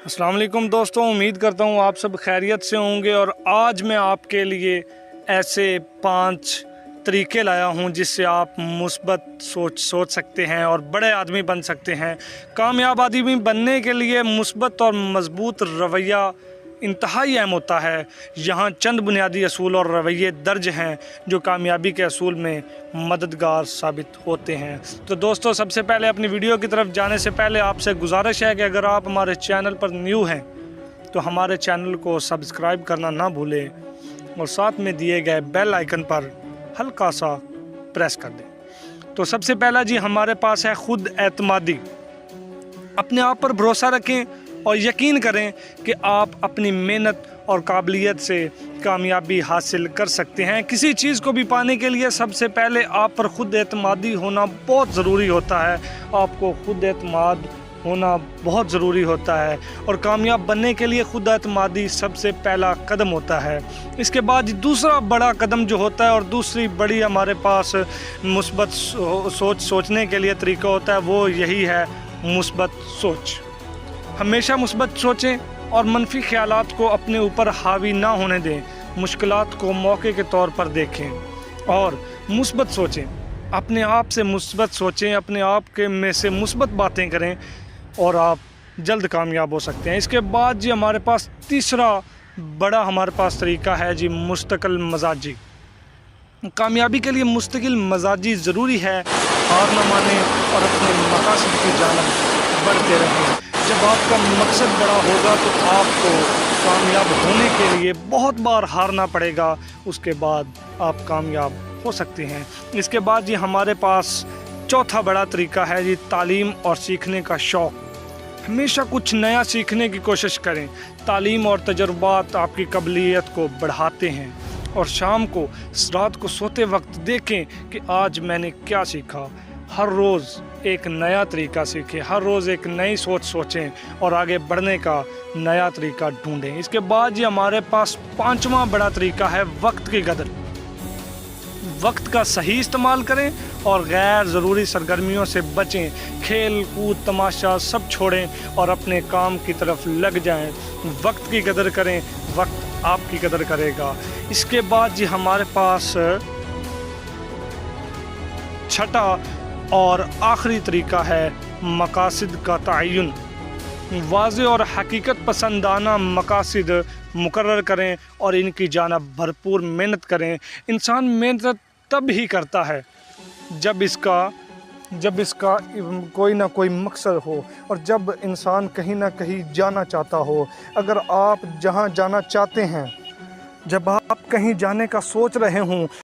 अस्सलाम वालेकुम दोस्तों, उम्मीद करता हूँ आप सब खैरियत से होंगे। और आज मैं आपके लिए ऐसे 5 तरीके लाया हूँ जिससे आप मुस्बत सोच सकते हैं और बड़े आदमी बन सकते हैं। कामयाब आदमी बनने के लिए मुस्बत और मजबूत रवैया इंतहाई अहम होता है। यहाँ चंद बुनियादी असूल और रवैये दर्ज हैं जो कामयाबी के असूल में मददगार साबित होते हैं। तो दोस्तों, सबसे पहले अपनी वीडियो की तरफ जाने से पहले आपसे गुजारिश है कि अगर आप हमारे चैनल पर न्यू हैं तो हमारे चैनल को सब्सक्राइब करना ना भूलें और साथ में दिए गए बेल आइकन पर हल्का सा प्रेस कर दें। तो सबसे पहला जी हमारे पास है खुद एतमादी। अपने आप पर भरोसा रखें और यकीन करें कि आप अपनी मेहनत और काबिलियत से कामयाबी हासिल कर सकते हैं। किसी चीज़ को भी पाने के लिए सबसे पहले आप पर खुद एतमादी होना बहुत ज़रूरी होता है। आपको खुद एतमाद होना बहुत ज़रूरी होता है और कामयाब बनने के लिए खुद एतमादी सबसे पहला कदम होता है। इसके बाद दूसरा बड़ा कदम जो होता है और दूसरी बड़ी हमारे पास मुस्बत सोचने के लिए तरीका होता है, वो यही है मुस्बत सोच। हमेशा मुस्बत सोचें और मनफी ख्यालात को अपने ऊपर हावी ना होने दें। मुश्किलात को मौके के तौर पर देखें और मुस्बत सोचें। अपने आप से मुस्बत सोचें, अपने आप के में से मुस्बत बातें करें और आप जल्द कामयाब हो सकते हैं। इसके बाद जी हमारे पास तीसरा बड़ा हमारे पास तरीका है जी मुस्तकिल मजाजी। कामयाबी के लिए मुस्तकिल मजाजी ज़रूरी है। हार न मानें और अपने मकासद की जानिब बढ़ते रहें। जब आपका मकसद बड़ा होगा तो आपको कामयाब होने के लिए बहुत बार हारना पड़ेगा, उसके बाद आप कामयाब हो सकते हैं। इसके बाद जी हमारे पास चौथा बड़ा तरीका है जी तालीम और सीखने का शौक़। हमेशा कुछ नया सीखने की कोशिश करें। तालीम और तजुर्बात आपकी काबिलियत को बढ़ाते हैं। और शाम को रात को सोते वक्त देखें कि आज मैंने क्या सीखा। हर रोज़ एक नया तरीका सीखें, हर रोज़ एक नई सोच सोचें और आगे बढ़ने का नया तरीका ढूंढें। इसके बाद ये हमारे पास 5वां बड़ा तरीका है वक्त की कदर। वक्त का सही इस्तेमाल करें और गैर ज़रूरी सरगर्मियों से बचें। खेल कूद तमाशा सब छोड़ें और अपने काम की तरफ लग जाएं। वक्त की कदर करें, वक्त आपकी कदर करेगा। इसके बाद जी हमारे पास छठा और आखिरी तरीका है मकासद का तयन। वाज़े और हकीकत पसंदाना मकासद मुकर्रर करें और इनकी जानिब भरपूर मेहनत करें। इंसान मेहनत तब ही करता है जब इसका कोई ना कोई मकसद हो और जब इंसान कहीं ना कहीं जाना चाहता हो। अगर आप जहाँ जाना चाहते हैं, जब आप कहीं जाने का सोच रहे हों